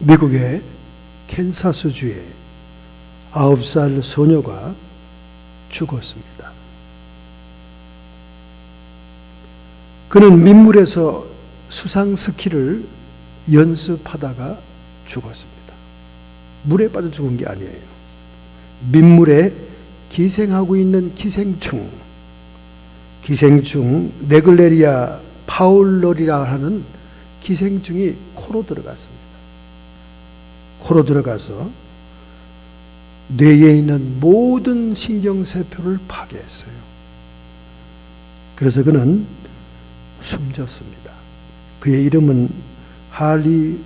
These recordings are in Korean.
미국의 캔사스주에 9살 소녀가 죽었습니다. 그는 민물에서 수상 스키를 연습하다가 죽었습니다. 물에 빠져 죽은 게 아니에요. 민물에 기생하고 있는 기생충 네글레리아 파울러리라 하는 기생충이 코로 들어갔습니다. 코로 들어가서 뇌에 있는 모든 신경세포를 파괴했어요. 그래서 그는 숨졌습니다. 그의 이름은 할리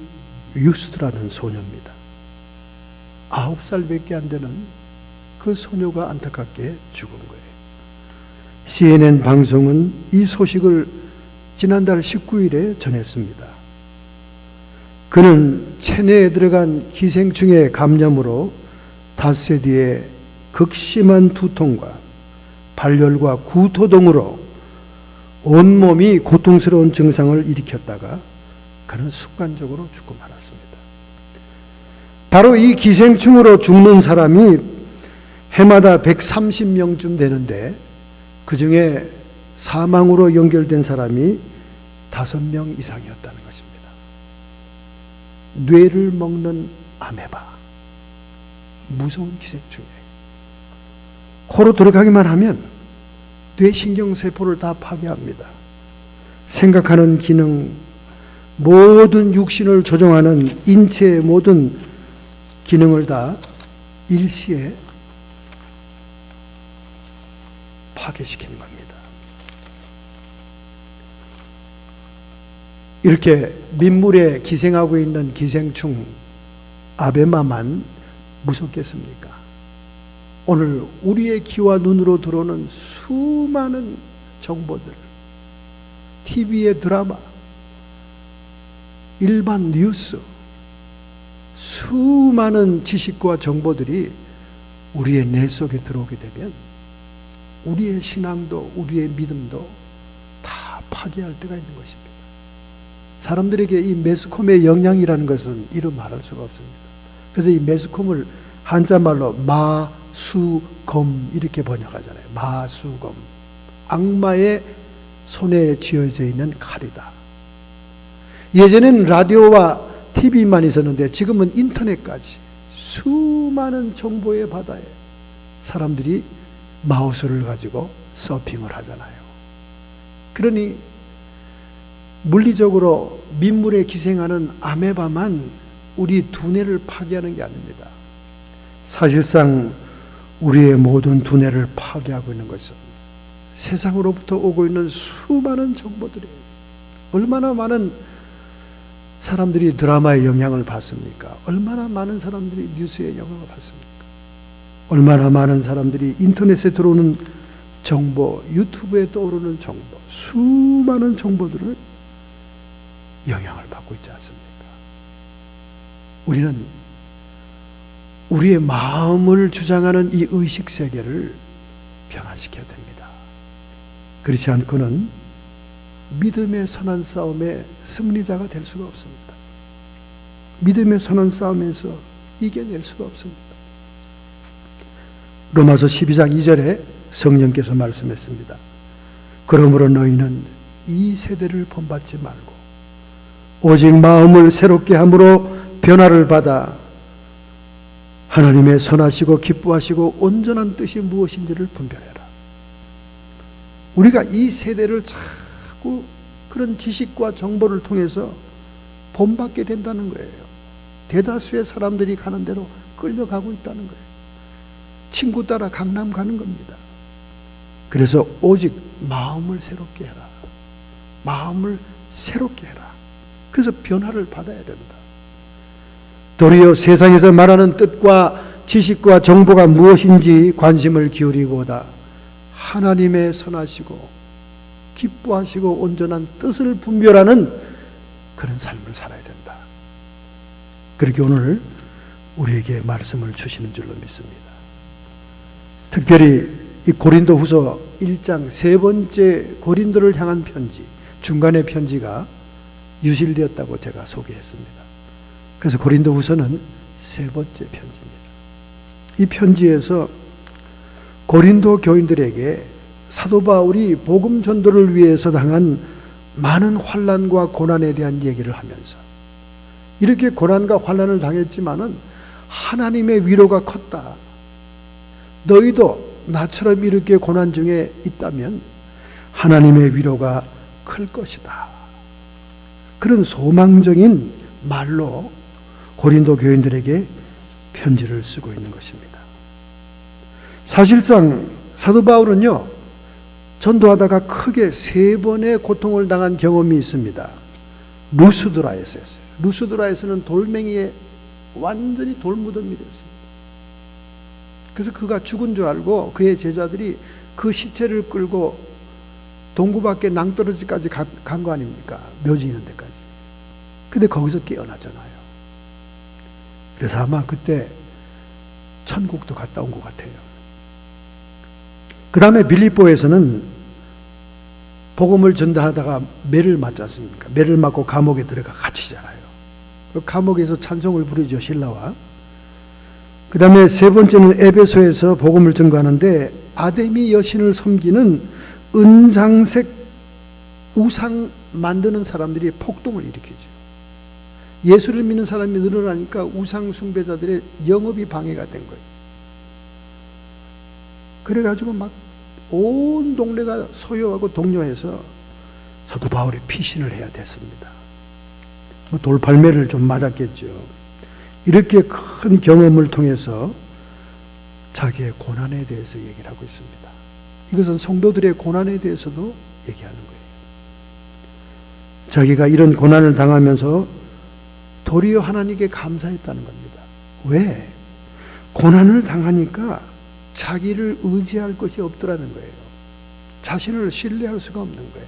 유스트라는 소녀입니다. 9살밖에 안 되는 그 소녀가 안타깝게 죽은 거예요. CNN 방송은 이 소식을 지난달 19일에 전했습니다. 그는 체내에 들어간 기생충의 감염으로 닷새 뒤에 극심한 두통과 발열과 구토 등으로 온몸이 고통스러운 증상을 일으켰다가 그는 순간적으로 죽고 말았습니다. 바로 이 기생충으로 죽는 사람이 해마다 130명쯤 되는데 그 중에 사망으로 연결된 사람이 5명 이상이었다는 것입니다. 뇌를 먹는 아메바, 무서운 기생충이에요. 코로 들어가기만 하면 뇌신경세포를 다 파괴합니다. 생각하는 기능, 모든 육신을 조종하는 인체의 모든 기능을 다 일시에 파괴시키는 겁니다. 이렇게 민물에 기생하고 있는 기생충 아베마만 무섭겠습니까? 오늘 우리의 귀와 눈으로 들어오는 수많은 정보들, TV의 드라마, 일반 뉴스, 수많은 지식과 정보들이 우리의 뇌 속에 들어오게 되면 우리의 신앙도 우리의 믿음도 다 파괴할 때가 있는 것입니다. 사람들에게 이 매스컴의 영향이라는 것은 이루 말할 수가 없습니다. 그래서 이 매스컴을 한자말로 마수검 이렇게 번역하잖아요. 마수검, 악마의 손에 쥐어져 있는 칼이다. 예전에는 라디오와 TV만 있었는데 지금은 인터넷까지 수많은 정보의 바다에 사람들이 마우스를 가지고 서핑을 하잖아요. 그러니 물리적으로 민물에 기생하는 아메바만 우리 두뇌를 파괴하는 게 아닙니다. 사실상 우리의 모든 두뇌를 파괴하고 있는 것은 세상으로부터 오고 있는 수많은 정보들이에요. 얼마나 많은 사람들이 드라마의 영향을 받습니까? 얼마나 많은 사람들이 뉴스의 영향을 받습니까? 얼마나 많은 사람들이 인터넷에 들어오는 정보, 유튜브에 떠오르는 정보, 수많은 정보들을 영향을 받고 있지 않습니까? 우리는 우리의 마음을 주장하는 이 의식세계를 변화시켜야 됩니다. 그렇지 않고는 믿음의 선한 싸움의 승리자가 될 수가 없습니다. 믿음의 선한 싸움에서 이겨낼 수가 없습니다. 로마서 12장 2절에 성령께서 말씀했습니다. 그러므로 너희는 이 세대를 본받지 말고 오직 마음을 새롭게 함으로 변화를 받아 하나님의 선하시고 기뻐하시고 온전한 뜻이 무엇인지를 분별해라. 우리가 이 세대를 자꾸 그런 지식과 정보를 통해서 본받게 된다는 거예요. 대다수의 사람들이 가는 대로 끌려가고 있다는 거예요. 친구 따라 강남 가는 겁니다. 그래서 오직 마음을 새롭게 해라. 마음을 새롭게 해라. 그래서 변화를 받아야 된다. 도리어 세상에서 말하는 뜻과 지식과 정보가 무엇인지 관심을 기울이고다 하나님의 선하시고 기뻐하시고 온전한 뜻을 분별하는 그런 삶을 살아야 된다. 그렇게 오늘 우리에게 말씀을 주시는 줄로 믿습니다. 특별히 이 고린도후서 1장 3번째 고린도를 향한 편지, 중간의 편지가 유실되었다고 제가 소개했습니다. 그래서 고린도후서는 세 번째 편지입니다. 이 편지에서 고린도 교인들에게 사도 바울이 복음 전도를 위해서 당한 많은 환난과 고난에 대한 얘기를 하면서 이렇게 고난과 환난을 당했지만은 하나님의 위로가 컸다. 너희도 나처럼 이렇게 고난 중에 있다면 하나님의 위로가 클 것이다. 그런 소망적인 말로 고린도 교인들에게 편지를 쓰고 있는 것입니다. 사실상 사도 바울은요, 전도하다가 크게 3번의 고통을 당한 경험이 있습니다. 루스드라에서 했어요. 루스드라에서는 돌멩이에 완전히 돌무덤이 됐습니다. 그래서 그가 죽은 줄 알고 그의 제자들이 그 시체를 끌고 동구 밖에 낭떠러지까지 간 거 아닙니까? 묘지 있는 데까지. 근데 거기서 깨어나잖아요. 그래서 아마 그때 천국도 갔다 온 것 같아요. 그 다음에 빌립보에서는 복음을 전도하다가 매를 맞지 않습니까? 매를 맞고 감옥에 들어가 갇히잖아요. 그 감옥에서 찬송을 부르죠, 신라와. 그 다음에 세 번째는 에베소에서 복음을 전거하는데 아데미 여신을 섬기는 은장색 우상 만드는 사람들이 폭동을 일으키죠. 예수를 믿는 사람이 늘어나니까 우상 숭배자들의 영업이 방해가 된 거예요. 그래가지고 막 온 동네가 소요하고 동요해서 사도 바울이 피신을 해야 됐습니다. 돌팔매를 좀 맞았겠죠. 이렇게 큰 경험을 통해서 자기의 고난에 대해서 얘기를 하고 있습니다. 이것은 성도들의 고난에 대해서도 얘기하는 거예요. 자기가 이런 고난을 당하면서 도리어 하나님께 감사했다는 겁니다. 왜? 고난을 당하니까 자기를 의지할 것이 없더라는 거예요. 자신을 신뢰할 수가 없는 거예요.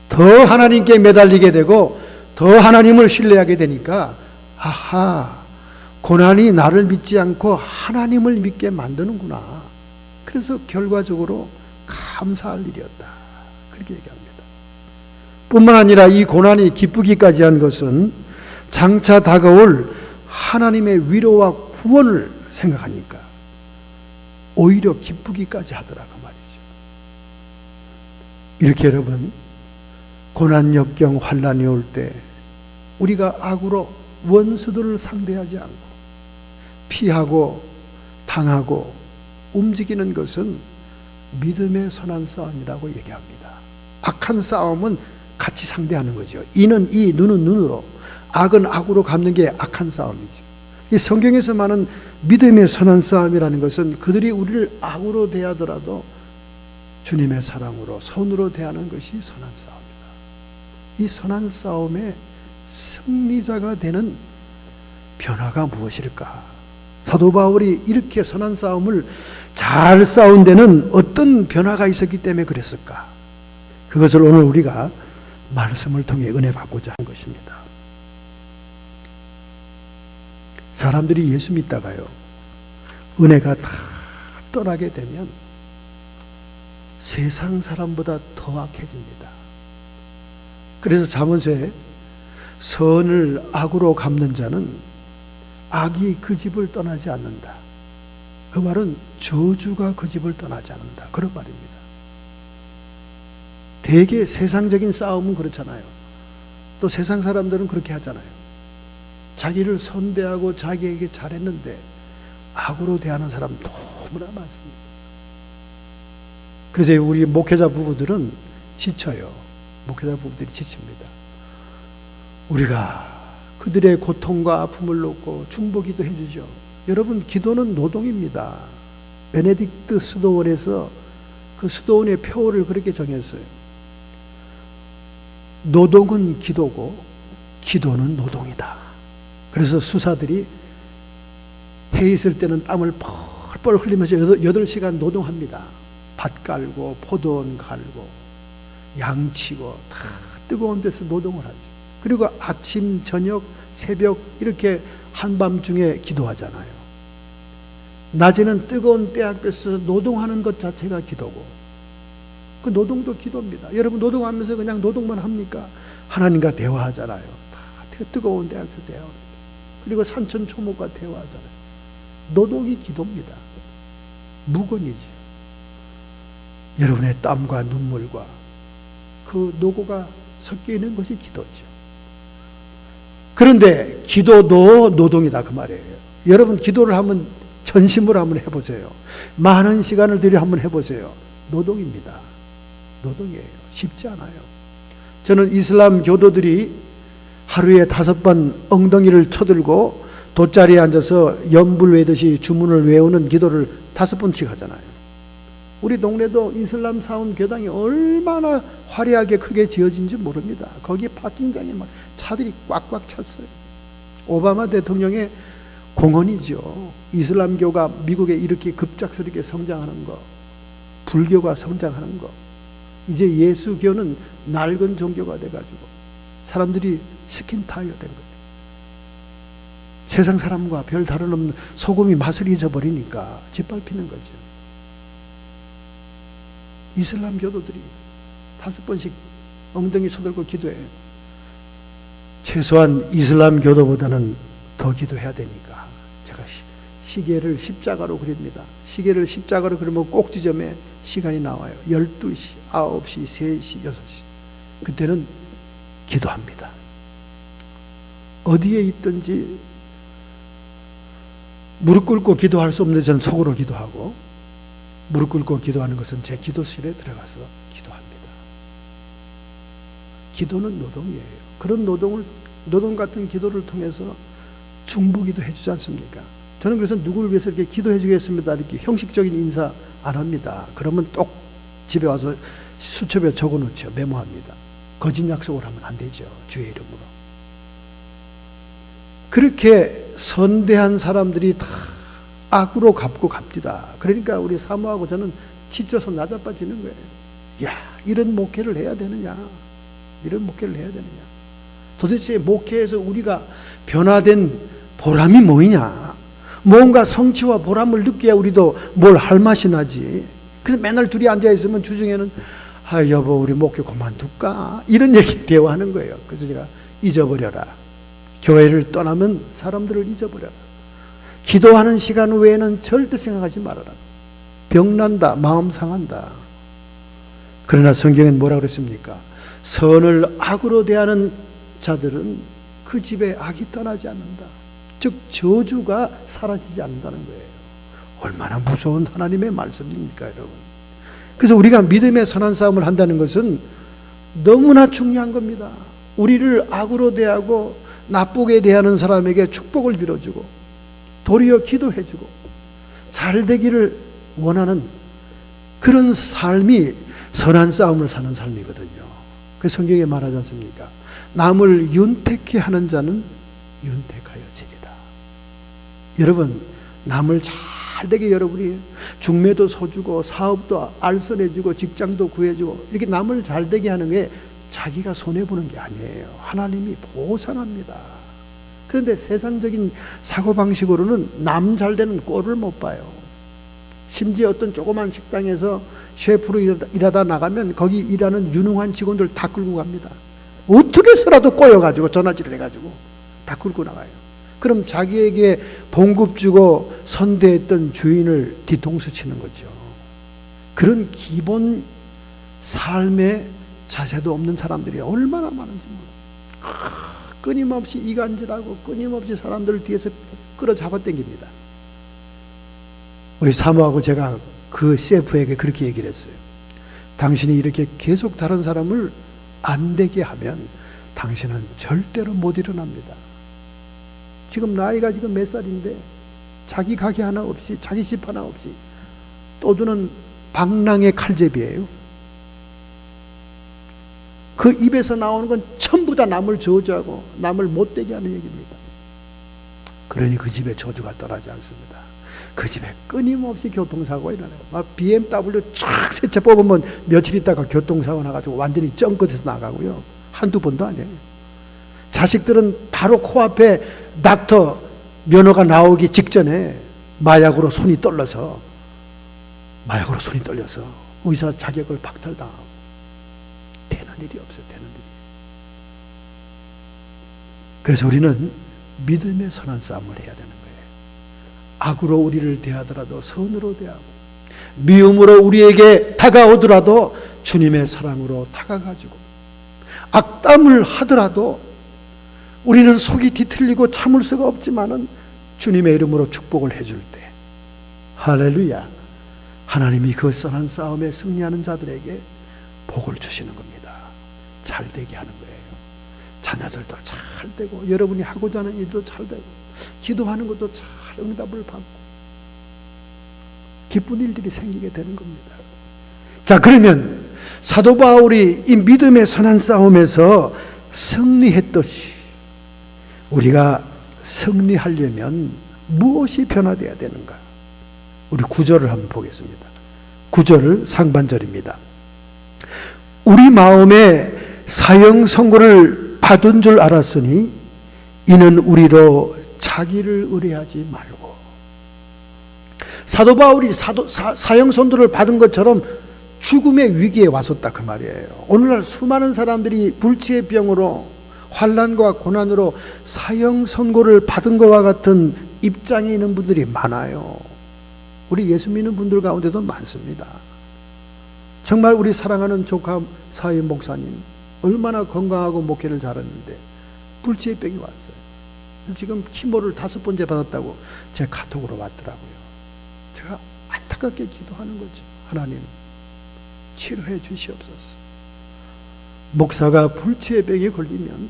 더 하나님께 매달리게 되고 더 하나님을 신뢰하게 되니까 아하, 고난이 나를 믿지 않고 하나님을 믿게 만드는구나. 그래서 결과적으로 감사할 일이었다. 그렇게 얘기합니다. 뿐만 아니라 이 고난이 기쁘기까지 한 것은 장차 다가올 하나님의 위로와 구원을 생각하니까 오히려 기쁘기까지 하더라 그 말이죠. 이렇게 여러분, 고난 역경 환난이 올 때 우리가 악으로 원수들을 상대하지 않고 피하고 당하고 움직이는 것은 믿음의 선한 싸움이라고 얘기합니다. 악한 싸움은 같이 상대하는 거죠. 이는 이, 눈은 눈으로, 악은 악으로 갚는 게 악한 싸움이죠. 이 성경에서 말하는 믿음의 선한 싸움이라는 것은 그들이 우리를 악으로 대하더라도 주님의 사랑으로, 선으로 대하는 것이 선한 싸움이다. 이 선한 싸움의 승리자가 되는 변화가 무엇일까? 사도 바울이 이렇게 선한 싸움을 잘 싸운 데는 어떤 변화가 있었기 때문에 그랬을까? 그것을 오늘 우리가 말씀을 통해 은혜 받고자 한 것입니다. 사람들이 예수 믿다가요, 은혜가 다 떠나게 되면 세상 사람보다 더 악해집니다. 그래서 잠언서에 선을 악으로 갚는 자는 악이 그 집을 떠나지 않는다. 그 말은 저주가 그 집을 떠나지 않는다. 그런 말입니다. 대개 세상적인 싸움은 그렇잖아요. 또 세상 사람들은 그렇게 하잖아요. 자기를 선대하고 자기에게 잘했는데 악으로 대하는 사람 너무나 많습니다. 그래서 우리 목회자 부부들은 지쳐요. 목회자 부부들이 지칩니다. 우리가 그들의 고통과 아픔을 놓고 중보기도 해주죠. 여러분, 기도는 노동입니다. 베네딕트 수도원에서 그 수도원의 표어를 그렇게 정했어요. 노동은 기도고 기도는 노동이다. 그래서 수사들이 해 있을 때는 땀을 펄펄 흘리면서 8시간 노동합니다. 밭 깔고 포도원 갈고 양치고 다 뜨거운 데서 노동을 하죠. 그리고 아침, 저녁, 새벽 이렇게 한밤중에 기도하잖아요. 낮에는 뜨거운 떼약볕에서 노동하는 것 자체가 기도고 그 노동도 기도입니다. 여러분, 노동하면서 그냥 노동만 합니까? 하나님과 대화하잖아요. 다 뜨거운 대학에서 대화합니다. 그리고 산천초목과 대화하잖아요. 노동이 기도입니다. 무건이죠. 여러분의 땀과 눈물과 그 노고가 섞여 있는 것이 기도죠. 그런데 기도도 노동이다 그 말이에요. 여러분 기도를 한번 전심으로 한번 해보세요. 많은 시간을 들여 한번 해보세요. 노동입니다. 노동이에요. 쉽지 않아요. 저는 이슬람 교도들이 하루에 5번 엉덩이를 쳐들고 돗자리에 앉아서 연불 외듯이 주문을 외우는 기도를 5번씩 하잖아요. 우리 동네도 이슬람 사원 교당이 얼마나 화려하게 크게 지어진지 모릅니다. 거기에 파킹장에 막 차들이 꽉꽉 찼어요. 오바마 대통령의 공헌이죠. 이슬람교가 미국에 이렇게 급작스럽게 성장하는 거, 불교가 성장하는 거, 이제 예수교는 낡은 종교가 돼가지고 사람들이 스킨타이어 된 거예요. 세상 사람과 별 다름없는 소금이 맛을 잊어버리니까 짓밟히는 거죠. 이슬람 교도들이 5번씩 엉덩이 쳐들고 기도해요. 최소한 이슬람 교도보다는 더 기도해야 되니까 제가 시계를 십자가로 그립니다. 시계를 십자가로 그리면 꼭지점에 시간이 나와요. 12시, 9시, 3시, 6시. 그때는 기도합니다. 어디에 있든지 무릎 꿇고 기도할 수 없는데 저는 속으로 기도하고, 무릎 꿇고 기도하는 것은 제 기도실에 들어가서 기도합니다. 기도는 노동이에요. 그런 노동 같은 기도를 통해서 중보기도 해주지 않습니까? 저는 그래서 누구를 위해서 이렇게 기도해 주겠습니다 이렇게 형식적인 인사 안 합니다. 그러면 똑 집에 와서 수첩에 적어놓죠. 메모합니다. 거짓 약속을 하면 안 되죠. 주의 이름으로. 그렇게 선대한 사람들이 다 악으로 갚고 갑니다. 그러니까 우리 사모하고 저는 지쳐서 낮아빠지는 거예요. 야, 이런 목회를 해야 되느냐? 이런 목회를 해야 되느냐? 도대체 목회에서 우리가 변화된 보람이 뭐냐? 뭔가 성취와 보람을 느껴야 우리도 뭘 할 맛이 나지. 그래서 맨날 둘이 앉아있으면 주중에는 아 여보 우리 목회 그만둘까? 이런 얘기 대화하는 거예요. 그래서 제가 잊어버려라. 교회를 떠나면 사람들을 잊어버려라. 기도하는 시간 외에는 절대 생각하지 말아라. 병난다. 마음 상한다. 그러나 성경엔 뭐라 그랬습니까? 선을 악으로 대하는 자들은 그 집에 악이 떠나지 않는다. 즉 저주가 사라지지 않는다는 거예요. 얼마나 무서운 하나님의 말씀입니까 여러분. 그래서 우리가 믿음의 선한 싸움을 한다는 것은 너무나 중요한 겁니다. 우리를 악으로 대하고 나쁘게 대하는 사람에게 축복을 빌어주고 도리어 기도해주고 잘 되기를 원하는 그런 삶이 선한 싸움을 사는 삶이거든요. 그 성경에 말하지 않습니까? 남을 윤택케 하는 자는 윤택하여지리라. 여러분 남을 잘 되게 여러분이 중매도 서주고 사업도 알선해주고 직장도 구해주고 이렇게 남을 잘 되게 하는 게 자기가 손해보는 게 아니에요. 하나님이 보상합니다. 그런데 세상적인 사고방식으로는 남 잘 되는 꼴을 못 봐요. 심지어 어떤 조그만 식당에서 셰프로 일하다 나가면 거기 일하는 유능한 직원들 다 끌고 갑니다. 어떻게 해서라도 꼬여가지고 전화질을 해가지고 다 끌고 나가요. 그럼 자기에게 봉급 주고 선대했던 주인을 뒤통수 치는 거죠. 그런 기본 삶의 자세도 없는 사람들이 얼마나 많은지 몰라요. 끊임없이 이간질하고 끊임없이 사람들을 뒤에서 끌어잡아 당깁니다. 우리 사모하고 제가 그 셰프에게 그렇게 얘기를 했어요. 당신이 이렇게 계속 다른 사람을 안 되게 하면 당신은 절대로 못 일어납니다. 지금 나이가 지금 몇 살인데 자기 가게 하나 없이 자기 집 하나 없이 떠드는 방랑의 칼제비예요. 그 입에서 나오는 건 전부 다 남을 저주하고 남을 못되게 하는 얘기입니다. 그러니 그 집에 저주가 떠나지 않습니다. 그 집에 끊임없이 교통사고가 일어나요. 막 BMW 쫙 세 채 뽑으면 며칠 있다가 교통사고 나가지고 완전히 쩡긋해서 나가고요. 한두 번도 아니에요. 자식들은 바로 코앞에 닥터 면허가 나오기 직전에 마약으로 손이 떨려서 의사 자격을 박탈당하고 되는 일이 없어요. 되는 일이. 그래서 우리는 믿음의 선한 싸움을 해야 되는 거예요. 악으로 우리를 대하더라도 선으로 대하고, 미움으로 우리에게 다가오더라도 주님의 사랑으로 다가가지고, 악담을 하더라도 우리는 속이 뒤틀리고 참을 수가 없지만은 주님의 이름으로 축복을 해줄 때, 할렐루야, 하나님이 그 선한 싸움에 승리하는 자들에게 복을 주시는 겁니다. 잘 되게 하는 거예요. 자녀들도 잘 되고, 여러분이 하고자 하는 일도 잘 되고, 기도하는 것도 잘 응답을 받고, 기쁜 일들이 생기게 되는 겁니다. 자, 그러면 사도 바울이 이 믿음의 선한 싸움에서 승리했듯이 우리가 승리하려면 무엇이 변화되어야 되는가? 우리 9절을 한번 보겠습니다. 9절 상반절입니다. 우리 마음에 사형 선고를 받은 줄 알았으니 이는 우리로 자기를 의뢰하지 말고. 사도 바울이 사형 선고를 받은 것처럼 죽음의 위기에 왔었다 그 말이에요. 오늘날 수많은 사람들이 불치의 병으로, 환난과 고난으로 사형 선고를 받은 것과 같은 입장에 있는 분들이 많아요. 우리 예수 믿는 분들 가운데도 많습니다. 정말 우리 사랑하는 조카 사회 목사님 얼마나 건강하고 목회를 잘했는데 불치의 병이 왔어요. 지금 키모를 5번째 받았다고 제 카톡으로 왔더라고요. 제가 안타깝게 기도하는 거죠. 하나님 치료해 주시옵소서. 목사가 불치의 병에 걸리면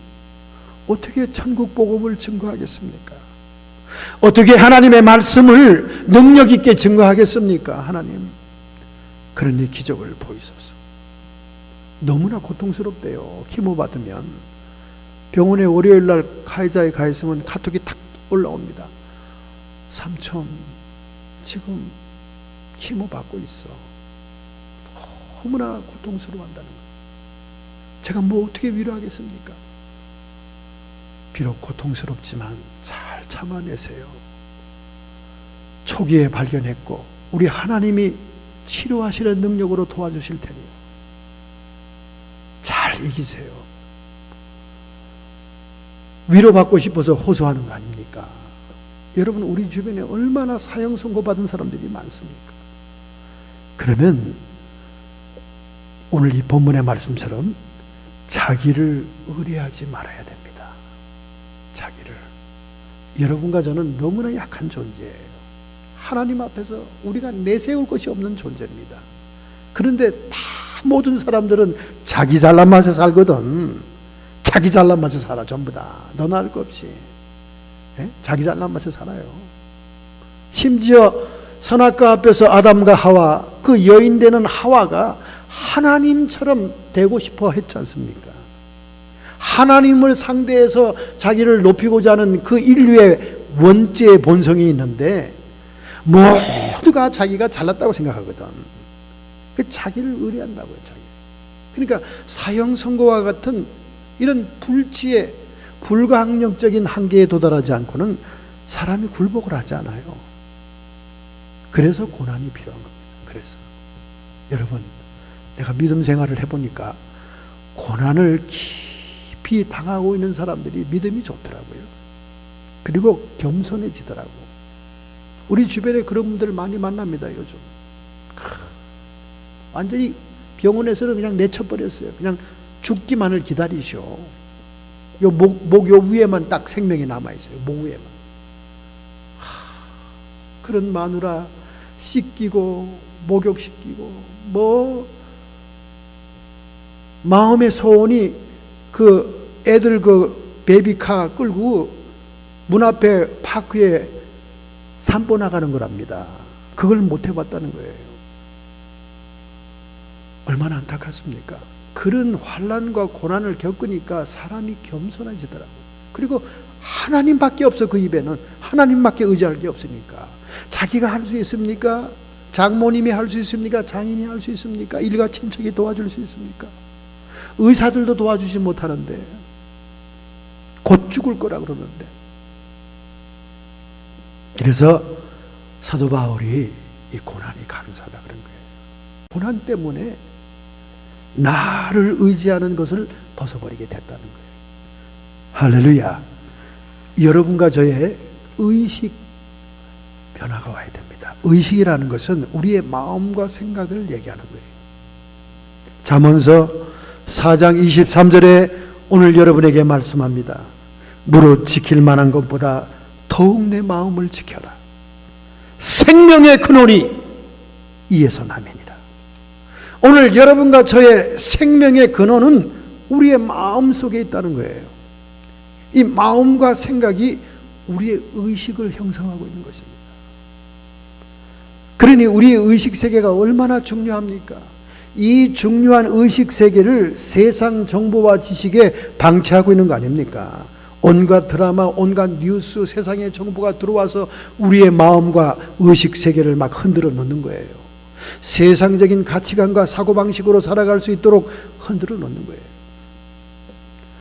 어떻게 천국 복음을 증거하겠습니까? 어떻게 하나님의 말씀을 능력 있게 증거하겠습니까? 하나님, 그러니 기적을 보이소서. 너무나 고통스럽대요. 키모 받으면 병원에 월요일 날 가해자에 가 있으면 카톡이 탁 올라옵니다. 삼촌 지금 키모 받고 있어. 너무나 고통스러워한다는 거예요. 제가 뭐 어떻게 위로하겠습니까? 비록 고통스럽지만 잘 참아내세요. 초기에 발견했고 우리 하나님이 치료하시는 능력으로 도와주실 테니 잘 이기세요. 위로받고 싶어서 호소하는 거 아닙니까? 여러분, 우리 주변에 얼마나 사형 선고받은 사람들이 많습니까? 그러면 오늘 이 본문의 말씀처럼 자기를 의뢰하지 말아야 됩니다. 자기를. 여러분과 저는 너무나 약한 존재예요. 하나님 앞에서 우리가 내세울 것이 없는 존재입니다. 그런데 다 모든 사람들은 자기 잘난 맛에 살거든. 자기 잘난 맛에 살아. 전부 다 너나 할 거 없이 자기 잘난 맛에 살아요. 심지어 선악과 앞에서 아담과 하와, 그 여인 되는 하와가 하나님처럼 되고 싶어 했지 않습니까? 하나님을 상대해서 자기를 높이고자 하는 그 인류의 원죄의 본성이 있는데 모두가 자기가 잘났다고 생각하거든. 그 자기를 의뢰한다고요. 자기. 그러니까 사형 선고와 같은 이런 불치의 불가항력적인 한계에 도달하지 않고는 사람이 굴복을 하지 않아요. 그래서 고난이 필요한 겁니다. 그래서 여러분, 내가 믿음 생활을 해보니까 고난을 깊이 당하고 있는 사람들이 믿음이 좋더라고요. 그리고 겸손해지더라고. 우리 주변에 그런 분들 많이 만납니다. 요즘 완전히 병원에서는 그냥 내쳐버렸어요. 그냥 죽기만을 기다리셔. 요 목 요 위에만 딱 생명이 남아있어요. 목 위에만. 그런 마누라 씻기고 목욕시키고 뭐 마음의 소원이 그 애들 그 베이비카 끌고 문 앞에 파크에 산보 나가는 거랍니다. 그걸 못 해봤다는 거예요. 얼마나 안타깝습니까? 그런 환난과 고난을 겪으니까 사람이 겸손해지더라고요. 그리고 하나님밖에 없어. 그 입에는 하나님밖에 의지할 게 없으니까. 자기가 할 수 있습니까? 장모님이 할 수 있습니까? 장인이 할 수 있습니까? 일가 친척이 도와줄 수 있습니까? 의사들도 도와주지 못하는데, 곧 죽을 거라 그러는데. 그래서 사도 바울이 이 고난이 감사하다 그런 거예요. 고난 때문에 나를 의지하는 것을 벗어버리게 됐다는 거예요. 할렐루야. 여러분과 저의 의식 변화가 와야 됩니다. 의식이라는 것은 우리의 마음과 생각을 얘기하는 거예요. 잠언서 4장 23절에 오늘 여러분에게 말씀합니다. 무릇 지킬 만한 것보다 더욱 내 마음을 지켜라. 생명의 근원이 이에서 나면이라. 오늘 여러분과 저의 생명의 근원은 우리의 마음 속에 있다는 거예요. 이 마음과 생각이 우리의 의식을 형성하고 있는 것입니다. 그러니 우리의 의식 세계가 얼마나 중요합니까? 이 중요한 의식 세계를 세상 정보와 지식에 방치하고 있는 거 아닙니까? 온갖 드라마, 온갖 뉴스, 세상의 정보가 들어와서 우리의 마음과 의식 세계를 막 흔들어 놓는 거예요. 세상적인 가치관과 사고방식으로 살아갈 수 있도록 흔들어 놓는 거예요.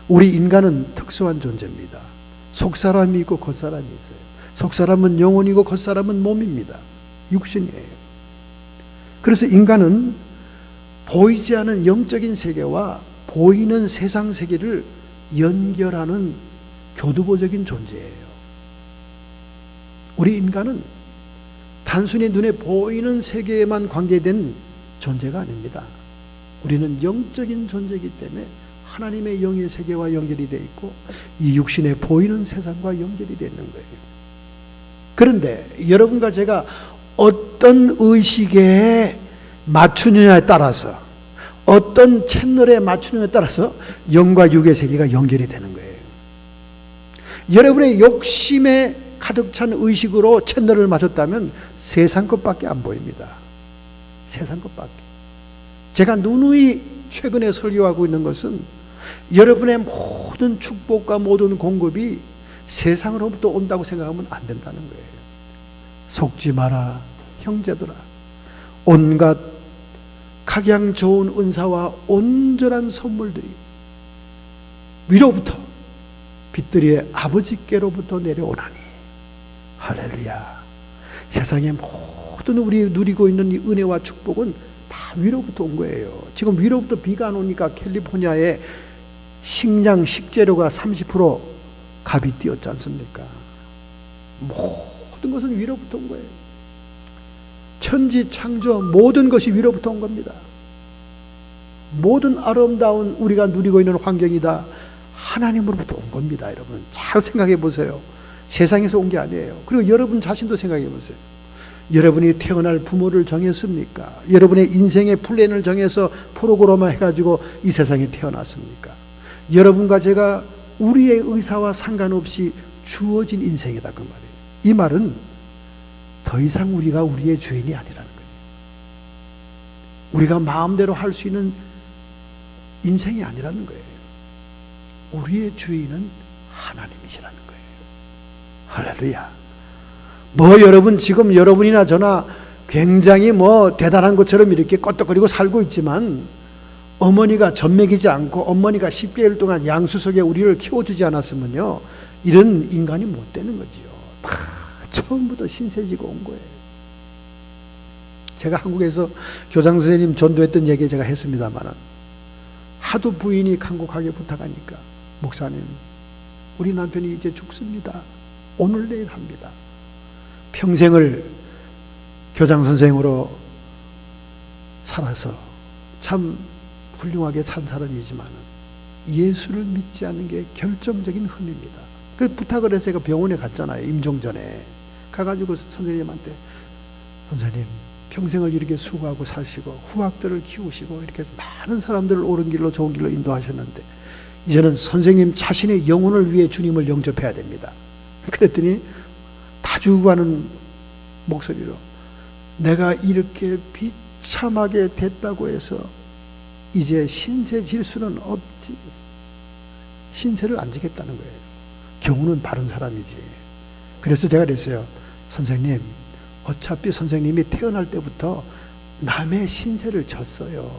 우리 인간은 특수한 존재입니다. 속사람이 있고 겉사람이 있어요. 속사람은 영혼이고 겉사람은 몸입니다. 육신이에요. 그래서 인간은 보이지 않은 영적인 세계와 보이는 세상 세계를 연결하는 교두보적인 존재예요. 우리 인간은 단순히 눈에 보이는 세계에만 관계된 존재가 아닙니다. 우리는 영적인 존재이기 때문에 하나님의 영의 세계와 연결이 되어 있고 이 육신에 보이는 세상과 연결이 되어 있는 거예요. 그런데 여러분과 제가 어떤 의식에 맞추느냐에 따라서, 어떤 채널에 맞추느냐에 따라서 영과 육의 세계가 연결이 되는 거예요. 여러분의 욕심에 가득 찬 의식으로 채널을 맞췄다면 세상 것밖에 안 보입니다. 세상 것밖에. 제가 누누이 최근에 설교하고 있는 것은 여러분의 모든 축복과 모든 공급이 세상으로부터 온다고 생각하면 안 된다는 거예요. 속지 마라 형제들아. 온갖 각양 좋은 은사와 온전한 선물들이 위로부터 빛들이의 아버지께로부터 내려오나니. 할렐루야. 세상의 모든 우리 누리고 있는 이 은혜와 축복은 다 위로부터 온 거예요. 지금 위로부터 비가 안 오니까 캘리포니아에 식량, 식재료가 30% 값이 뛰었지 않습니까? 모든 것은 위로부터 온 거예요. 천지 창조 모든 것이 위로부터 온 겁니다. 모든 아름다운 우리가 누리고 있는 환경이 다 하나님으로부터 온 겁니다. 여러분 잘 생각해 보세요. 세상에서 온 게 아니에요. 그리고 여러분 자신도 생각해 보세요. 여러분이 태어날 부모를 정했습니까? 여러분의 인생의 플랜을 정해서 프로그램화 해가지고 이 세상에 태어났습니까? 여러분과 제가 우리의 의사와 상관없이 주어진 인생이다 그 말이에요. 이 말은 더 이상 우리가 우리의 주인이 아니라는 거예요. 우리가 마음대로 할 수 있는 인생이 아니라는 거예요. 우리의 주인은 하나님이시라는 거예요. 할렐루야. 여러분 지금 여러분이나 저나 굉장히 대단한 것처럼 이렇게 껐덕거리고 살고 있지만 어머니가 젖 먹이지 않고 어머니가 10개월 동안 양수석에 우리를 키워주지 않았으면요 이런 인간이 못 되는 거지요. 다 처음부터 신세지고 온 거예요. 제가 한국에서 교장 선생님 전도했던 얘기 제가 했습니다만 하도 부인이 간곡하게 부탁하니까 목사님 우리 남편이 이제 죽습니다. 오늘 내일 합니다. 평생을 교장 선생으로 살아서 참 훌륭하게 산 사람이지만 예수를 믿지 않는 게 결정적인 흠입니다. 그 부탁을 해서 제가 병원에 갔잖아요. 임종 전에 가가지고 선생님한테 선생님 평생을 이렇게 수고하고 사시고 후학들을 키우시고 이렇게 많은 사람들을 옳은 길로 좋은 길로 인도하셨는데 이제는 선생님 자신의 영혼을 위해 주님을 영접해야 됩니다. 그랬더니 다주가는 목소리로 내가 이렇게 비참하게 됐다고 해서 이제 신세 질 수는 없지. 신세를 안 지겠다는 거예요. 경우는 바른 사람이지. 그래서 제가 그랬어요. 선생님 어차피 선생님이 태어날 때부터 남의 신세를 졌어요.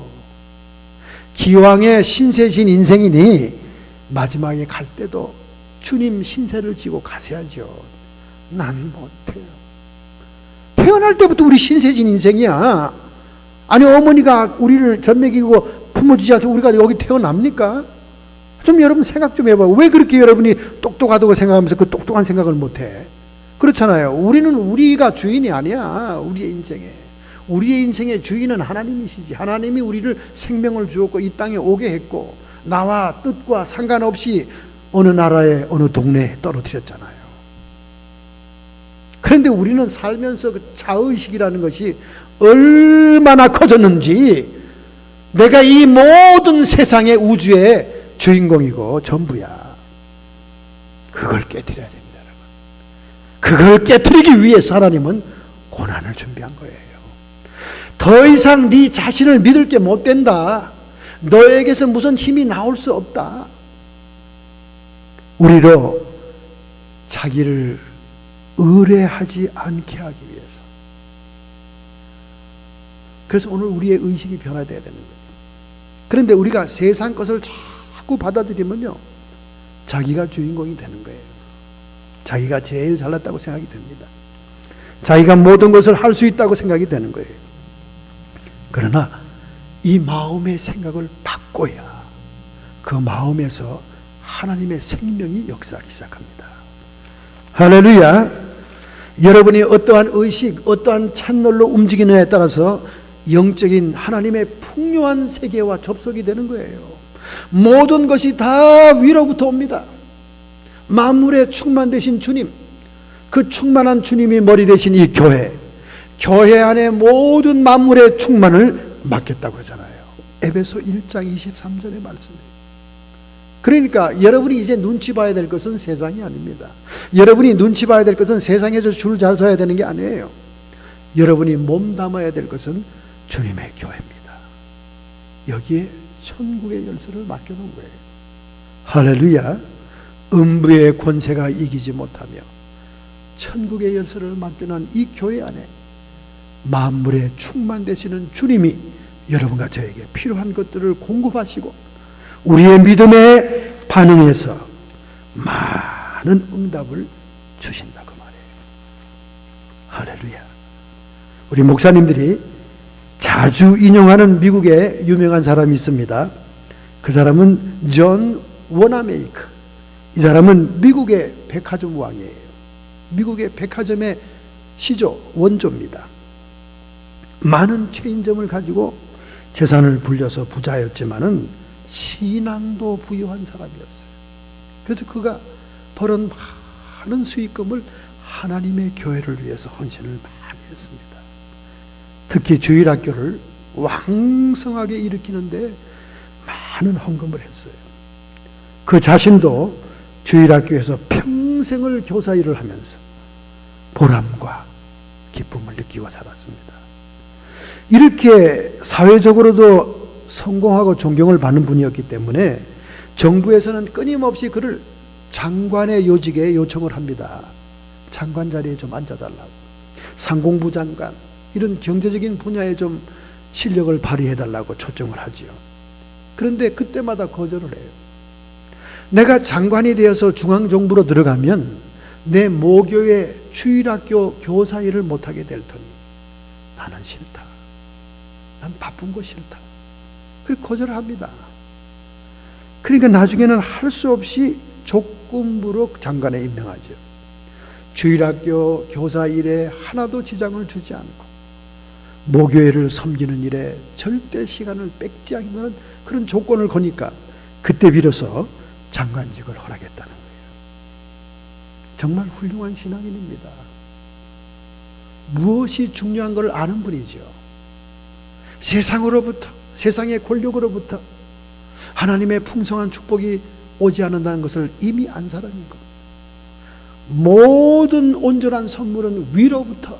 기왕에 신세진 인생이니 마지막에 갈 때도 주님 신세를 지고 가셔야죠. 난 못해요. 태어날 때부터 우리 신세진 인생이야. 아니 어머니가 우리를 젖먹이고 품어주지 않고 우리가 여기 태어납니까? 좀 여러분 생각 좀 해봐요. 왜 그렇게 여러분이 똑똑하다고 생각하면서 그 똑똑한 생각을 못해? 그렇잖아요. 우리는 우리가 주인이 아니야. 우리의 인생의 주인은 하나님이시지. 하나님이 우리를 생명을 주었고 이 땅에 오게 했고 나와 뜻과 상관없이 어느 나라에 어느 동네에 떨어뜨렸잖아요. 그런데 우리는 살면서 그 자의식이라는 것이 얼마나 커졌는지, 내가 이 모든 세상의 우주의 주인공이고 전부야. 그걸 깨뜨려야 됩니다, 여러분. 그걸 깨뜨리기 위해서 하나님은 고난을 준비한 거예요. 더 이상 네 자신을 믿을 게 못 된다. 너에게서 무슨 힘이 나올 수 없다. 우리로 자기를 의뢰하지 않게 하기 위해서. 그래서 오늘 우리의 의식이 변화되어야 되는 거예요. 그런데 우리가 세상 것을 자꾸 받아들이면요, 자기가 주인공이 되는 거예요. 자기가 제일 잘났다고 생각이 됩니다. 자기가 모든 것을 할 수 있다고 생각이 되는 거예요. 그러나 이 마음의 생각을 바꿔야 그 마음에서 하나님의 생명이 역사하기 시작합니다. 할렐루야. 여러분이 어떠한 의식, 어떠한 채널로 움직이느냐에 따라서 영적인 하나님의 풍요한 세계와 접속이 되는 거예요. 모든 것이 다 위로부터 옵니다. 만물에 충만되신 주님, 그 충만한 주님이 머리 되신 이 교회 안에 모든 만물의 충만을 맡겼다고 하잖아요. 에베소 1장 23절의 말씀이에요. 그러니까 여러분이 이제 눈치 봐야 될 것은 세상이 아닙니다. 여러분이 눈치 봐야 될 것은 세상에서 줄 잘 서야 되는 게 아니에요. 여러분이 몸담아야 될 것은 주님의 교회입니다. 여기에 천국의 열쇠를 맡겨놓은 거예요. 할렐루야. 음부의 권세가 이기지 못하며 천국의 열쇠를 맡겨놓은 이 교회 안에 만물에 충만되시는 주님이 여러분과 저에게 필요한 것들을 공급하시고 우리의 믿음에 반응해서 많은 응답을 주신다, 그 말이에요. 할렐루야. 우리 목사님들이 자주 인용하는 미국의 유명한 사람이 있습니다. 그 사람은 존 워나메이크. 이 사람은 미국의 백화점 왕이에요. 미국의 백화점의 시조, 원조입니다. 많은 체인점을 가지고 재산을 불려서 부자였지만은 신앙도 부유한 사람이었어요. 그래서 그가 벌은 많은 수익금을 하나님의 교회를 위해서 헌신을 많이 했습니다. 특히 주일학교를 왕성하게 일으키는데 많은 헌금을 했어요. 그 자신도 주일학교에서 평생을 교사 일을 하면서 보람과 기쁨을 느끼고 살았습니다. 이렇게 사회적으로도 성공하고 존경을 받는 분이었기 때문에 정부에서는 끊임없이 그를 장관의 요직에 요청을 합니다. 장관 자리에 좀 앉아달라고. 상공부 장관, 이런 경제적인 분야에 좀 실력을 발휘해달라고 초청을 하지요. 그런데 그때마다 거절을 해요. 내가 장관이 되어서 중앙정부로 들어가면 내 모교의 주일학교 교사 일을 못하게 될 터니 나는 싫다. 난 바쁜 거 싫다. 그래서 거절을 합니다. 그러니까 나중에는 할 수 없이 조건부로 장관에 임명하죠. 주일학교 교사 일에 하나도 지장을 주지 않고 모교회를 섬기는 일에 절대 시간을 뺏지 않는 그런 조건을 거니까 그때 비로소 장관직을 허락했다는 거예요. 정말 훌륭한 신앙인입니다. 무엇이 중요한 걸 아는 분이죠. 세상으로부터, 세상의 권력으로부터 하나님의 풍성한 축복이 오지 않는다는 것을 이미 안 사람인 것. 모든 온전한 선물은 위로부터,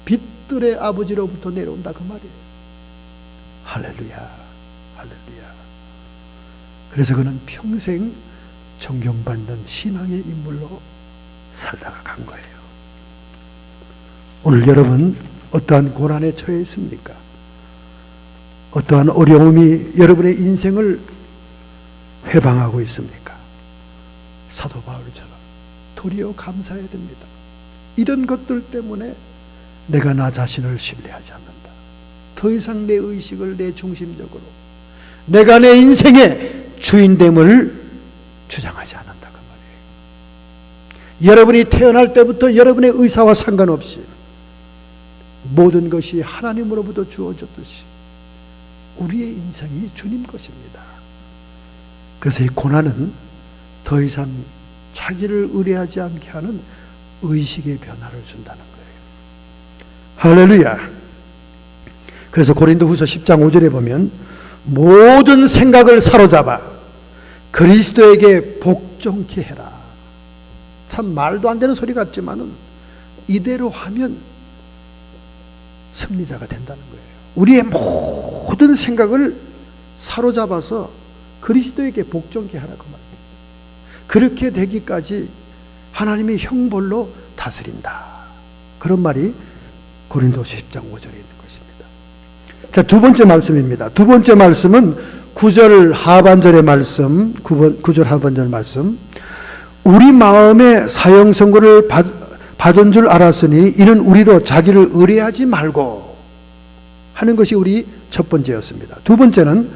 빛들의 아버지로부터 내려온다, 그 말이에요. 할렐루야, 할렐루야. 그래서 그는 평생 존경받는 신앙의 인물로 살다가 간 거예요. 오늘 여러분 어떠한 고난에 처해 있습니까? 어떠한 어려움이 여러분의 인생을 회방하고 있습니까? 사도 바울처럼 도리어 감사해야 됩니다. 이런 것들 때문에 내가 나 자신을 신뢰하지 않는다. 더 이상 내 의식을 내 중심적으로 내가 내 인생의 주인됨을 주장하지 않는다 그 말이에요. 여러분이 태어날 때부터 여러분의 의사와 상관없이 모든 것이 하나님으로부터 주어졌듯이 우리의 인생이 주님 것입니다. 그래서 이 고난은 더 이상 자기를 의뢰하지 않게 하는 의식의 변화를 준다는 거예요. 할렐루야. 그래서 고린도후서 10장 5절에 보면 모든 생각을 사로잡아 그리스도에게 복종케 해라. 참 말도 안 되는 소리 같지만은 이대로 하면 승리자가 된다는 거예요. 우리의 모든 생각을 사로잡아서 그리스도에게 복종케 하라고 말합니다. 그렇게 되기까지 하나님의 형벌로 다스린다. 그런 말이 고린도서 10장 5절에 있는 것입니다. 자, 두 번째 말씀입니다. 두 번째 말씀은 9절 하반절의 말씀, 9절 하반절 말씀. 우리 마음에 사형 선고를 받은 줄 알았으니 이는 우리로 자기를 의뢰하지 말고 하는 것이 우리 첫 번째였습니다. 두 번째는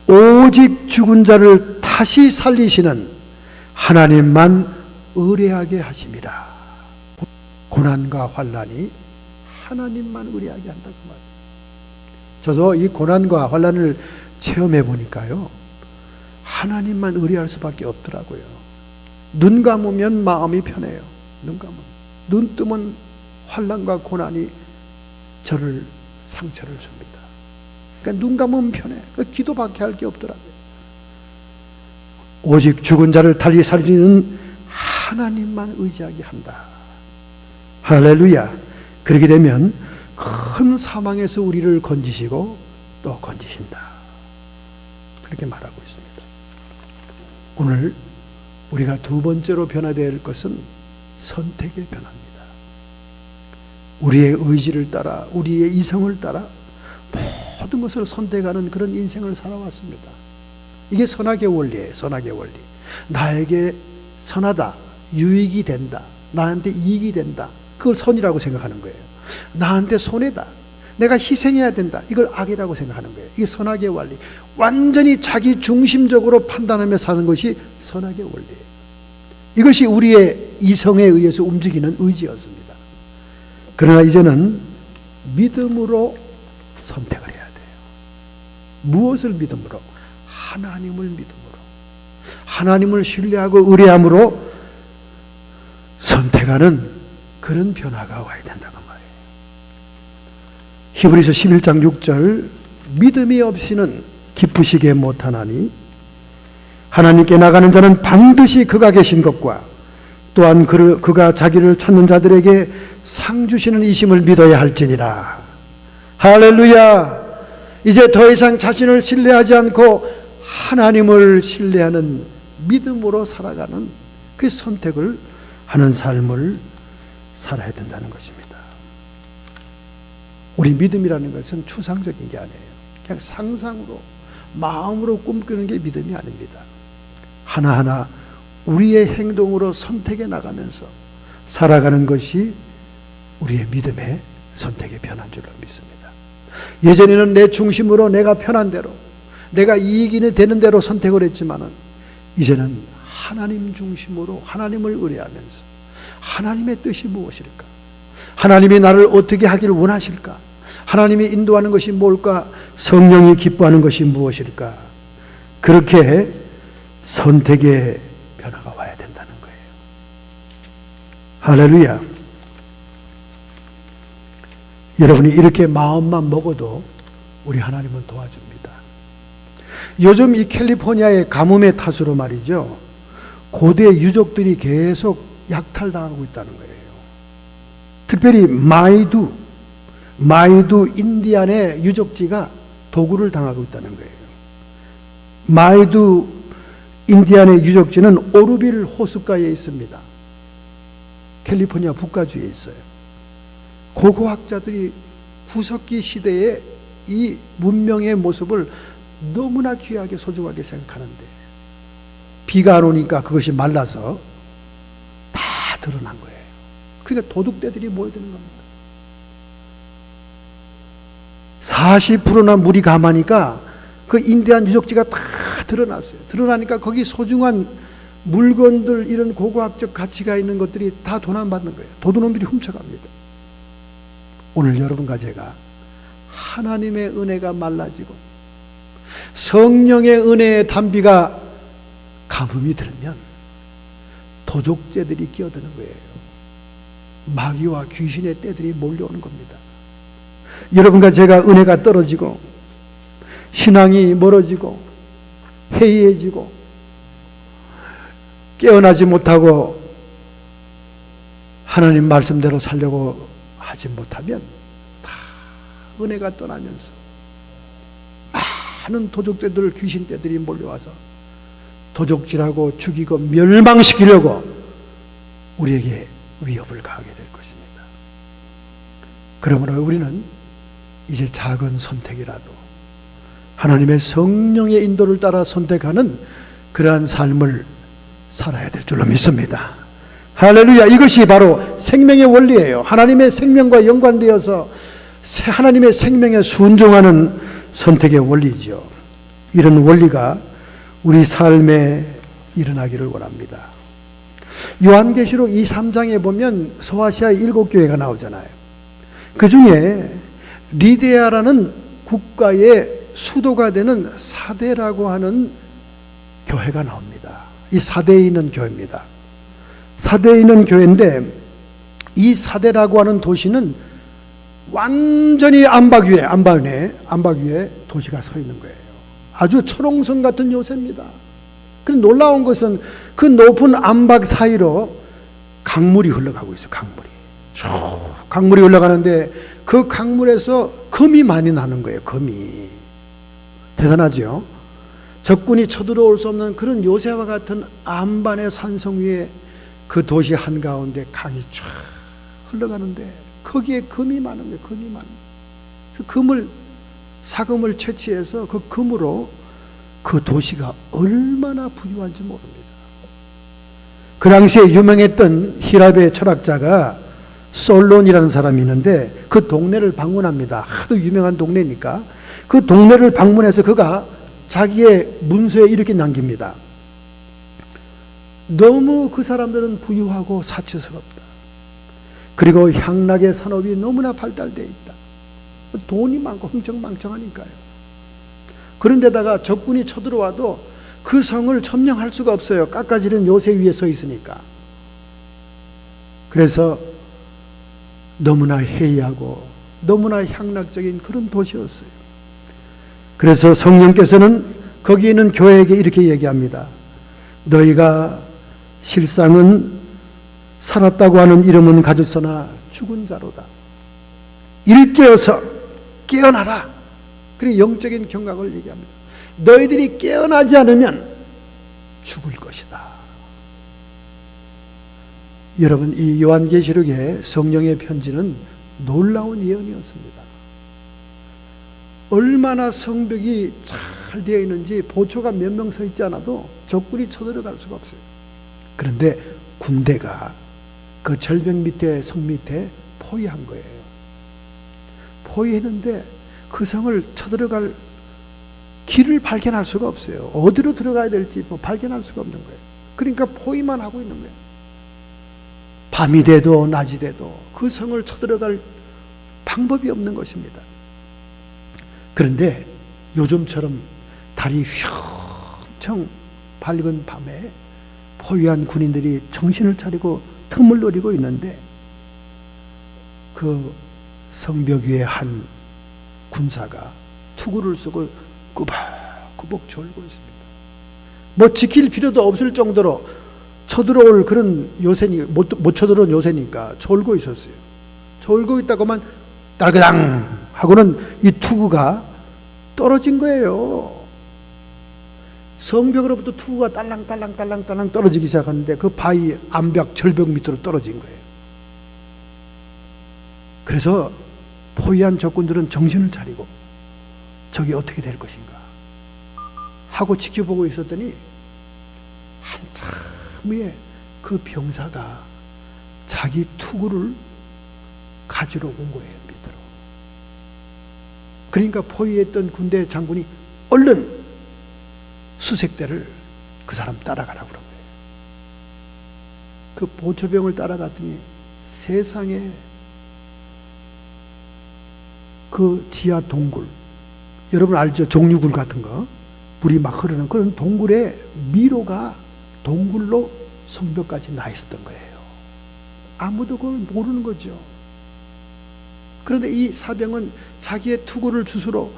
오직 죽은 자를 다시 살리시는 하나님만 의뢰하게 하심이라. 고난과 환난이 하나님만 의뢰하게 한다고 말이에요. 저도 이 고난과 환난을 체험해 보니까요, 하나님만 의뢰할 수밖에 없더라고요. 눈 감으면 마음이 편해요. 눈 뜨면 환난과 고난이 저를 상처를 줍니다. 그러니까 눈 감으면 편해. 기도밖에 할 게 없더라고요. 오직 죽은 자를 다시 살리는 하나님만 의지하게 한다. 할렐루야. 그렇게 되면 큰 사망에서 우리를 건지시고 또 건지신다. 그렇게 말하고 있습니다. 오늘 우리가 두 번째로 변화될 것은 선택의 변화입니다. 우리의 의지를 따라, 우리의 이성을 따라 모든 것을 선택하는 그런 인생을 살아왔습니다. 이게 선악의 원리예요. 선악의 원리. 나에게 선하다, 유익이 된다, 나한테 이익이 된다, 그걸 선이라고 생각하는 거예요. 나한테 손해다, 내가 희생해야 된다, 이걸 악이라고 생각하는 거예요. 이게 선악의 원리. 완전히 자기 중심적으로 판단하며 사는 것이 선악의 원리예요. 이것이 우리의 이성에 의해서 움직이는 의지였습니다. 그러나 이제는 믿음으로 선택을 해야 돼요. 무엇을 믿음으로? 하나님을 믿음으로, 하나님을 신뢰하고 의뢰함으로 선택하는 그런 변화가 와야 된다고 말이에요. 히브리서 11장 6절 믿음이 없이는 기쁘시게 못하나니 하나님께 나가는 자는 반드시 그가 계신 것과 또한 그가 자기를 찾는 자들에게 상 주시는 이심을 믿어야 할지니라. 할렐루야. 이제 더 이상 자신을 신뢰하지 않고 하나님을 신뢰하는 믿음으로 살아가는 그 선택을 하는 삶을 살아야 된다는 것입니다. 우리 믿음이라는 것은 추상적인 게 아니에요. 그냥 상상으로, 마음으로 꿈꾸는 게 믿음이 아닙니다. 하나하나 우리의 행동으로 선택해 나가면서 살아가는 것이 우리의 믿음의 선택의 변화인 줄로 믿습니다. 예전에는 내 중심으로 내가 편한 대로, 내가 이익이 되는 대로 선택을 했지만은 이제는 하나님 중심으로 하나님을 의뢰하면서 하나님의 뜻이 무엇일까? 하나님이 나를 어떻게 하기를 원하실까? 하나님이 인도하는 것이 뭘까? 성령이 기뻐하는 것이 무엇일까? 그렇게 선택의 변화가 와야 된다는 거예요. 할렐루야. 여러분이 이렇게 마음만 먹어도 우리 하나님은 도와줍니다. 요즘 이 캘리포니아의 가뭄의 탓으로 말이죠, 고대 유족들이 계속 약탈당하고 있다는 거예요. 특별히 마이두 인디안의 유적지가 도구를 당하고 있다는 거예요. 마이두 인디안의 유적지는 오르빌 호숫가에 있습니다. 캘리포니아 북가주에 있어요. 고고학자들이 구석기 시대의 이 문명의 모습을 너무나 귀하게 소중하게 생각하는데 비가 안 오니까 그것이 말라서 다 드러난 거예요. 그러니까 도둑떼들이 모여드는 겁니다. 40%나 물이 감하니까 그 인디안 유적지가 다 드러났어요. 드러나니까 거기 소중한 물건들, 이런 고고학적 가치가 있는 것들이 다 도난받는 거예요. 도둑놈들이 훔쳐갑니다. 오늘 여러분과 제가 하나님의 은혜가 말라지고 성령의 은혜의 단비가 가뭄이 들면 도적죄들이 끼어드는 거예요. 마귀와 귀신의 떼들이 몰려오는 겁니다. 여러분과 제가 은혜가 떨어지고 신앙이 멀어지고 해이해지고 깨어나지 못하고 하나님 말씀대로 살려고 하지 못하면 다 은혜가 떠나면서 많은 도적떼들, 귀신떼들이 몰려와서 도적질하고 죽이고 멸망시키려고 우리에게 위협을 가하게 될 것입니다. 그러므로 우리는 이제 작은 선택이라도 하나님의 성령의 인도를 따라 선택하는 그러한 삶을 살아야 될 줄로 믿습니다. 할렐루야. 이것이 바로 생명의 원리예요. 하나님의 생명과 연관되어서 하나님의 생명에 순종하는 선택의 원리죠. 이런 원리가 우리 삶에 일어나기를 원합니다. 요한계시록 2, 3장에 보면 소아시아의 7교회가 나오잖아요. 그 중에 리디아라는 국가의 수도가 되는 사데라고 하는 교회가 나옵니다. 이 사대에 있는 교회입니다. 사대에 있는 교회인데 이 사데라고 하는 도시는 완전히 암박 위에 도시가 서 있는 거예요. 아주 철옹성 같은 요새입니다. 그 놀라운 것은 그 높은 암박 사이로 강물이 흘러가고 있어요. 강물이 흘러가는데 그 강물에서 금이 많이 나는 거예요. 금이. 대단하죠. 적군이 쳐들어올 수 없는 그런 요새와 같은 안반의 산성 위에 그 도시 한가운데 강이 쫙 흘러가는데 거기에 금이 많은 거예요. 금이 많은 거예요. 그래서 사금을 채취해서 그 금으로 그 도시가 얼마나 부유한지 모릅니다. 그 당시에 유명했던 히랍의 철학자가 솔론이라는 사람이 있는데 그 동네를 방문합니다. 하도 유명한 동네니까 그 동네를 방문해서 그가 자기의 문서에 이렇게 남깁니다. 너무 그 사람들은 부유하고 사치스럽다. 그리고 향락의 산업이 너무나 발달되어 있다. 돈이 많고 흥청망청하니까요. 그런데다가 적군이 쳐들어와도 그 성을 점령할 수가 없어요. 깎아지른 요새 위에 서 있으니까. 그래서 너무나 해이하고 너무나 향락적인 그런 도시였어요. 그래서 성령께서는 거기 있는 교회에게 이렇게 얘기합니다. 너희가 실상은 살았다고 하는 이름은 가졌으나 죽은 자로다. 일깨어서 깨어나라. 그리고 영적인 경각을 얘기합니다. 너희들이 깨어나지 않으면 죽을 것이다. 여러분, 이 요한계시록의 성령의 편지는 놀라운 예언이었습니다. 얼마나 성벽이 잘 되어 있는지 보초가 몇 명 서 있지 않아도 적군이 쳐들어갈 수가 없어요. 그런데 군대가 그 절벽 밑에 성 밑에 포위한 거예요. 포위했는데 그 성을 쳐들어갈 길을 발견할 수가 없어요. 어디로 들어가야 될지 발견할 수가 없는 거예요. 그러니까 포위만 하고 있는 거예요. 밤이 돼도 낮이 돼도 그 성을 쳐들어갈 방법이 없는 것입니다. 그런데 요즘처럼 달이 휘청 밝은 밤에 포위한 군인들이 정신을 차리고 틈을 노리고 있는데 그 성벽 위에 한 군사가 투구를 쓰고 꾸벅꾸벅 졸고 있습니다. 뭐 지킬 필요도 없을 정도로 쳐들어올 그런 요새니 못 쳐들어온 요새니까 졸고 있었어요. 졸고 있다고만 딸그당 하고는 이 투구가 떨어진 거예요. 성벽으로부터 투구가 딸랑딸랑 떨어지기 시작하는데 그 바위 암벽 절벽 밑으로 떨어진 거예요. 그래서 포위한 적군들은 정신을 차리고 저게 어떻게 될 것인가 하고 지켜보고 있었더니 한참 후에 그 병사가 자기 투구를 가지러 온 거예요. 밑으로. 그러니까 포위했던 군대 장군이 얼른 수색대를 그 사람 따라가라고 그런 거예요. 그 보초병을 따라갔더니 세상에 그 지하 동굴, 여러분 알죠? 종류굴 같은 거, 물이 막 흐르는 그런 동굴에 미로가 동굴로 성벽까지 나 있었던 거예요. 아무도 그걸 모르는 거죠. 그런데 이 사병은 자기의 투구를 주스러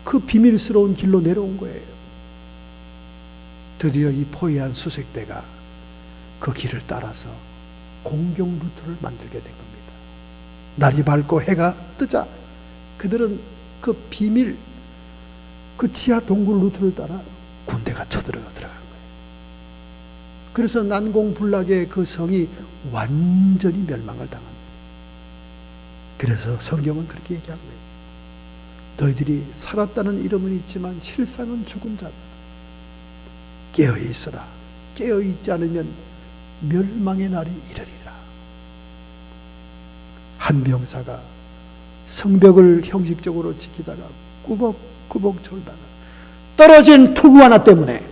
그 비밀스러운 길로 내려온 거예요. 드디어 이 포위한 수색대가 그 길을 따라서 공경 루트를 만들게 된 겁니다. 날이 밝고 해가 뜨자 그들은 그 비밀, 그 지하 동굴 루트를 따라 군대가 쳐들어간 거예요. 그래서 난공불락의 그 성이 완전히 멸망을 당합니다. 그래서 성경은 그렇게 얘기한 거예요. 너희들이 살았다는 이름은 있지만 실상은 죽은 자다. 깨어있어라. 깨어있지 않으면 멸망의 날이 이르리라. 한 병사가 성벽을 형식적으로 지키다가 꾸벅꾸벅 졸다가 떨어진 투구 하나 때문에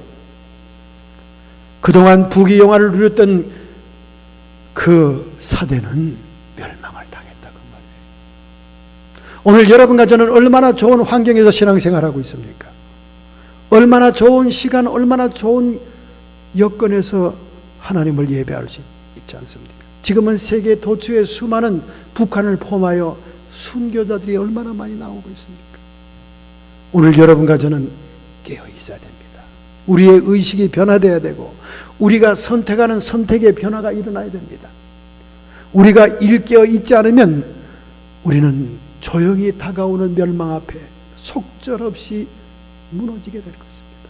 그동안 부귀영화를 누렸던 그 사대는 멸망을 당했다 그 말이에요. 오늘 여러분과 저는 얼마나 좋은 환경에서 신앙생활하고 있습니까? 얼마나 좋은 시간, 얼마나 좋은 여건에서 하나님을 예배할 수 있지 않습니까? 지금은 세계 도처에 수많은 북한을 포함하여 순교자들이 얼마나 많이 나오고 있습니까? 오늘 여러분과 저는 깨어 있어야 됩니다. 우리의 의식이 변화되어야 되고 우리가 선택하는 선택의 변화가 일어나야 됩니다. 우리가 일깨어 있지 않으면 우리는 조용히 다가오는 멸망 앞에 속절없이 무너지게 될 것입니다.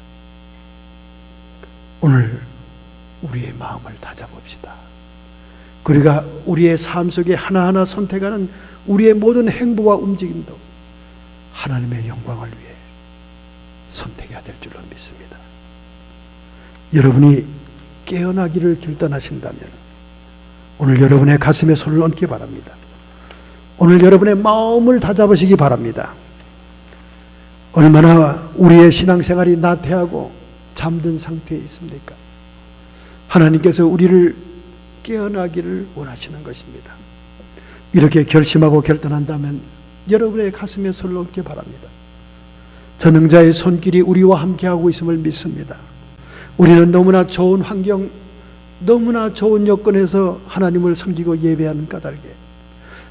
오늘 우리의 마음을 다잡읍시다. 우리가 우리의 삶 속에 하나하나 선택하는 우리의 모든 행보와 움직임도 하나님의 영광을 위해 선택해야 될 줄로 믿습니다. 여러분이 깨어나기를 결단하신다면 오늘 여러분의 가슴에 손을 얹기 바랍니다. 오늘 여러분의 마음을 다잡으시기 바랍니다. 얼마나 우리의 신앙생활이 나태하고 잠든 상태에 있습니까? 하나님께서 우리를 깨어나기를 원하시는 것입니다. 이렇게 결심하고 결단한다면 여러분의 가슴에 손을 얹기 바랍니다. 전능자의 손길이 우리와 함께하고 있음을 믿습니다. 우리는 너무나 좋은 환경, 너무나 좋은 여건에서 하나님을 섬기고 예배하는 까닭에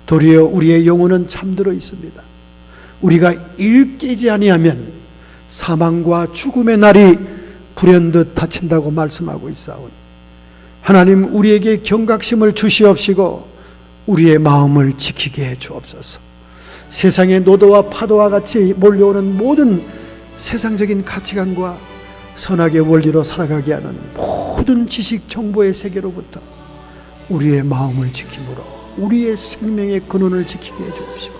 도리어 우리의 영혼은 잠들어 있습니다. 우리가 일깨지 아니하면 사망과 죽음의 날이 불현듯 닥친다고 말씀하고 있사오니 하나님 우리에게 경각심을 주시옵시고 우리의 마음을 지키게 해 주옵소서. 세상의 노도와 파도와 같이 몰려오는 모든 세상적인 가치관과 선악의 원리로 살아가게 하는 모든 지식 정보의 세계로부터 우리의 마음을 지킴으로 우리의 생명의 근원을 지키게 해 주옵시고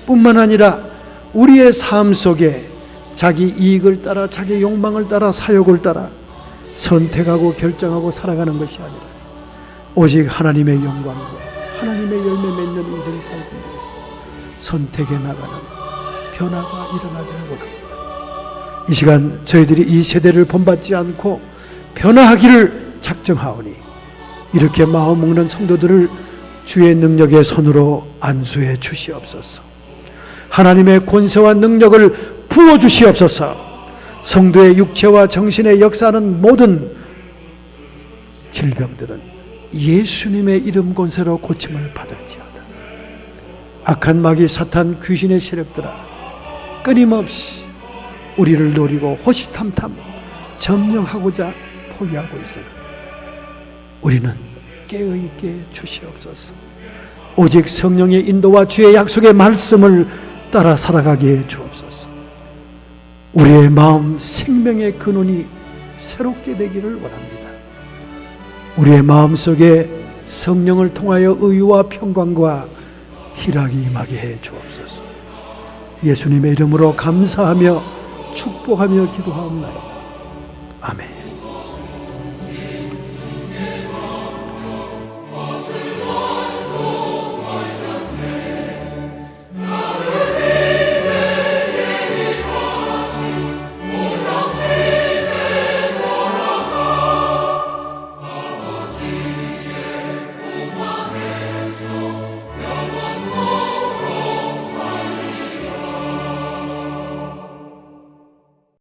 뿐만 아니라 우리의 삶 속에 자기 이익을 따라 자기 욕망을 따라 사욕을 따라 선택하고 결정하고 살아가는 것이 아니라 오직 하나님의 영광과 하나님의 열매 맺는 인생 살기 위해서 선택해 나가는 변화가 일어나기를 원합니다. 이 시간 저희들이 이 세대를 본받지 않고 변화하기를 작정하오니 이렇게 마음 먹는 성도들을 주의 능력의 손으로 안수해 주시옵소서. 하나님의 권세와 능력을 부어주시옵소서. 성도의 육체와 정신에 역사하는 모든 질병들은 예수님의 이름 권세로 고침을 받을지어다. 악한 마귀 사탄 귀신의 세력들아 끊임없이 우리를 노리고 호시탐탐 점령하고자 포위하고 있으나 우리는 깨어있게 주시옵소서. 오직 성령의 인도와 주의 약속의 말씀을 따라 살아가게 해 주옵소서. 우리의 마음 생명의 근원이 새롭게 되기를 원합니다. 우리의 마음속에 성령을 통하여 의와 평강과 희락이 임하게 해 주옵소서. 예수님의 이름으로 감사하며 축복하며 기도하옵나이다. 아멘.